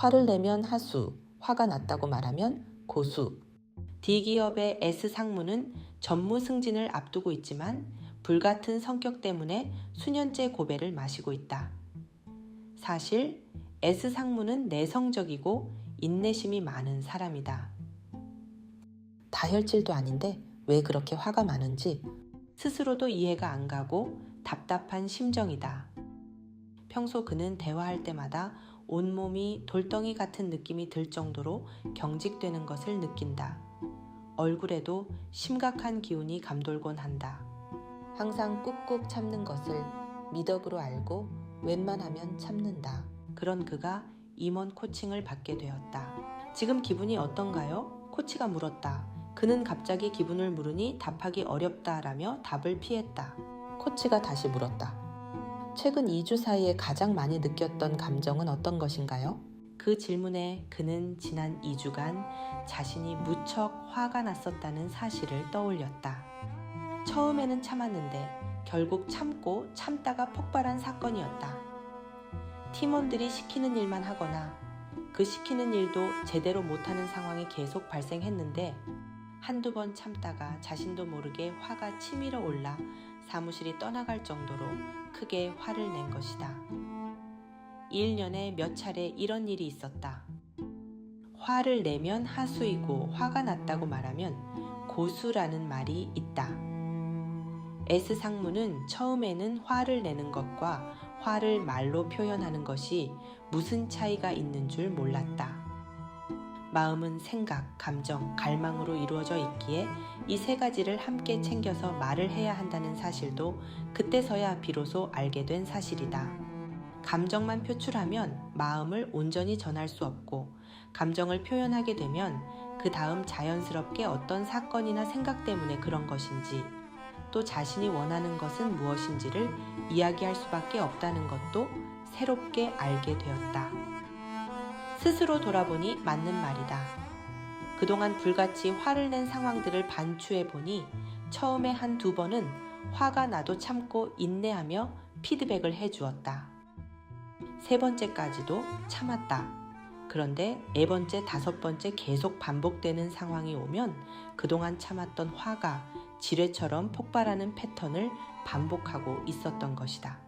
화를 내면 하수, 화가 났다고 말하면 고수. D기업의 S상무는 전무 승진을 앞두고 있지만 불같은 성격 때문에 수년째 고배를 마시고 있다. 사실 S상무는 내성적이고 인내심이 많은 사람이다. 다혈질도 아닌데 왜 그렇게 화가 많은지 스스로도 이해가 안 가고 답답한 심정이다. 평소 그는 대화할 때마다 온몸이 돌덩이 같은 느낌이 들 정도로 경직되는 것을 느낀다. 얼굴에도 심각한 기운이 감돌곤 한다. 항상 꾹꾹 참는 것을 미덕으로 알고 웬만하면 참는다. 그런 그가 임원 코칭을 받게 되었다. 지금 기분이 어떤가요? 코치가 물었다. 그는 갑자기 기분을 물으니 답하기 어렵다라며 답을 피했다. 코치가 다시 물었다. 최근 2주 사이에 가장 많이 느꼈던 감정은 어떤 것인가요? 그 질문에 그는 지난 2주간 자신이 무척 화가 났었다는 사실을 떠올렸다. 처음에는 참았는데 결국 참고 참다가 폭발한 사건이었다. 팀원들이 시키는 일만 하거나 그 시키는 일도 제대로 못하는 상황이 계속 발생했는데 한두 번 참다가 자신도 모르게 화가 치밀어 올라 사무실이 떠나갈 정도로 크게 화를 낸 것이다. 1년에 몇 차례 이런 일이 있었다. 화를 내면 하수이고 화가 났다고 말하면 고수라는 말이 있다. S상무는 처음에는 화를 내는 것과 화를 말로 표현하는 것이 무슨 차이가 있는 줄 몰랐다. 마음은 생각, 감정, 갈망으로 이루어져 있기에 이 세 가지를 함께 챙겨서 말을 해야 한다는 사실도 그때서야 비로소 알게 된 사실이다. 감정만 표출하면 마음을 온전히 전할 수 없고 감정을 표현하게 되면 그 다음 자연스럽게 어떤 사건이나 생각 때문에 그런 것인지 또 자신이 원하는 것은 무엇인지를 이야기할 수밖에 없다는 것도 새롭게 알게 되었다. 스스로 돌아보니 맞는 말이다. 그동안 불같이 화를 낸 상황들을 반추해보니 처음에 한두 번은 화가 나도 참고 인내하며 피드백을 해주었다. 세 번째까지도 참았다. 그런데 네 번째, 다섯 번째 계속 반복되는 상황이 오면 그동안 참았던 화가 지뢰처럼 폭발하는 패턴을 반복하고 있었던 것이다.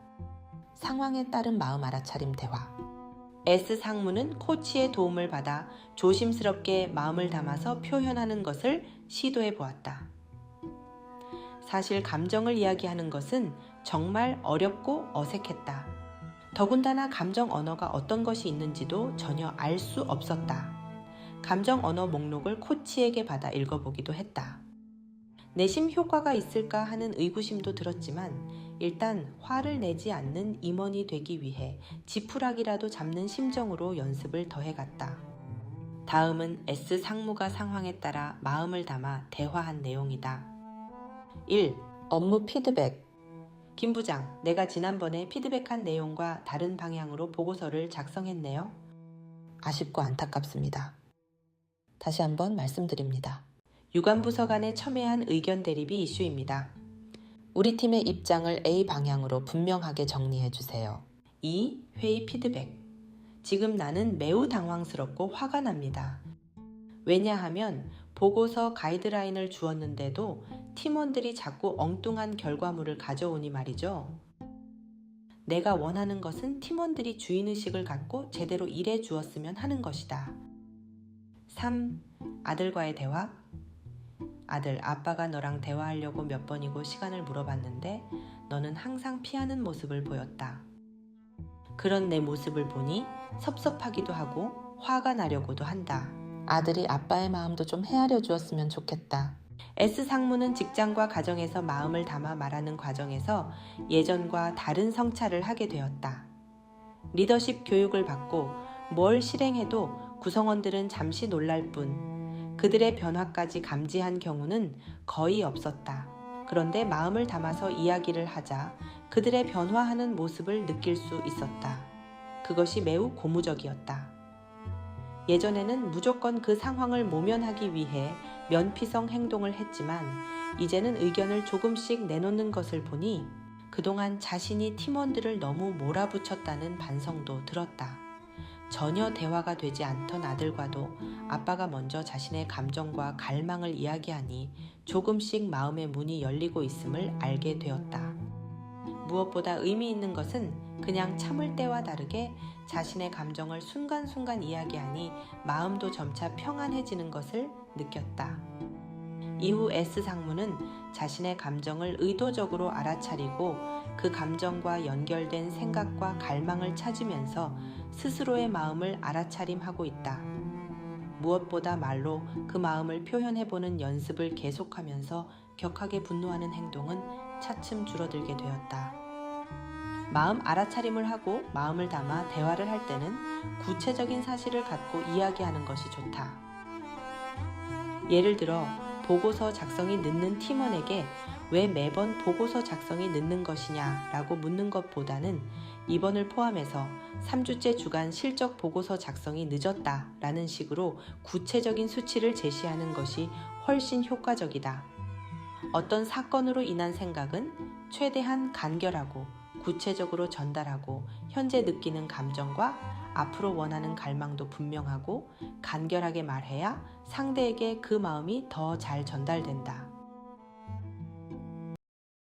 상황에 따른 마음 알아차림 대화. S상무는 코치의 도움을 받아 조심스럽게 마음을 담아서 표현하는 것을 시도해 보았다. 사실 감정을 이야기하는 것은 정말 어렵고 어색했다. 더군다나 감정 언어가 어떤 것이 있는지도 전혀 알 수 없었다. 감정 언어 목록을 코치에게 받아 읽어보기도 했다. 내심 효과가 있을까 하는 의구심도 들었지만 일단 화를 내지 않는 임원이 되기 위해 지푸라기라도 잡는 심정으로 연습을 더해갔다. 다음은 S상무가 상황에 따라 마음을 담아 대화한 내용이다. 1. 업무 피드백. 김 부장, 내가 지난번에 피드백한 내용과 다른 방향으로 보고서를 작성했네요. 아쉽고 안타깝습니다. 다시 한번 말씀드립니다. 유관부서 간의 첨예한 의견 대립이 이슈입니다. 우리 팀의 입장을 A 방향으로 분명하게 정리해 주세요. 2. 회의 피드백. 지금 나는 매우 당황스럽고 화가 납니다. 왜냐하면 보고서 가이드라인을 주었는데도 팀원들이 자꾸 엉뚱한 결과물을 가져오니 말이죠. 내가 원하는 것은 팀원들이 주인의식을 갖고 제대로 일해 주었으면 하는 것이다. 3. 아들과의 대화. 아들, 아빠가 너랑 대화하려고 몇 번이고 시간을 물어봤는데 너는 항상 피하는 모습을 보였다. 그런 내 모습을 보니 섭섭하기도 하고 화가 나려고도 한다. 아들이 아빠의 마음도 좀 헤아려 주었으면 좋겠다. S상무는 직장과 가정에서 마음을 담아 말하는 과정에서 예전과 다른 성찰을 하게 되었다. 리더십 교육을 받고 뭘 실행해도 구성원들은 잠시 놀랄 뿐 그들의 변화까지 감지한 경우는 거의 없었다. 그런데 마음을 담아서 이야기를 하자 그들의 변화하는 모습을 느낄 수 있었다. 그것이 매우 고무적이었다. 예전에는 무조건 그 상황을 모면하기 위해 면피성 행동을 했지만 이제는 의견을 조금씩 내놓는 것을 보니 그동안 자신이 팀원들을 너무 몰아붙였다는 반성도 들었다. 전혀 대화가 되지 않던 아들과도 아빠가 먼저 자신의 감정과 갈망을 이야기하니 조금씩 마음의 문이 열리고 있음을 알게 되었다. 무엇보다 의미 있는 것은 그냥 참을 때와 다르게 자신의 감정을 순간순간 이야기하니 마음도 점차 평안해지는 것을 느꼈다. 이후 S상무는 자신의 감정을 의도적으로 알아차리고 그 감정과 연결된 생각과 갈망을 찾으면서 스스로의 마음을 알아차림하고 있다. 무엇보다 말로 그 마음을 표현해보는 연습을 계속하면서 격하게 분노하는 행동은 차츰 줄어들게 되었다. 마음 알아차림을 하고 마음을 담아 대화를 할 때는 구체적인 사실을 갖고 이야기하는 것이 좋다. 예를 들어 보고서 작성이 늦는 팀원에게 왜 매번 보고서 작성이 늦는 것이냐 라고 묻는 것보다는 이번을 포함해서 3주째 주간 실적 보고서 작성이 늦었다 라는 식으로 구체적인 수치를 제시하는 것이 훨씬 효과적이다. 어떤 사건으로 인한 생각은 최대한 간결하고 구체적으로 전달하고 현재 느끼는 감정과 앞으로 원하는 갈망도 분명하고 간결하게 말해야 상대에게 그 마음이 더 잘 전달된다.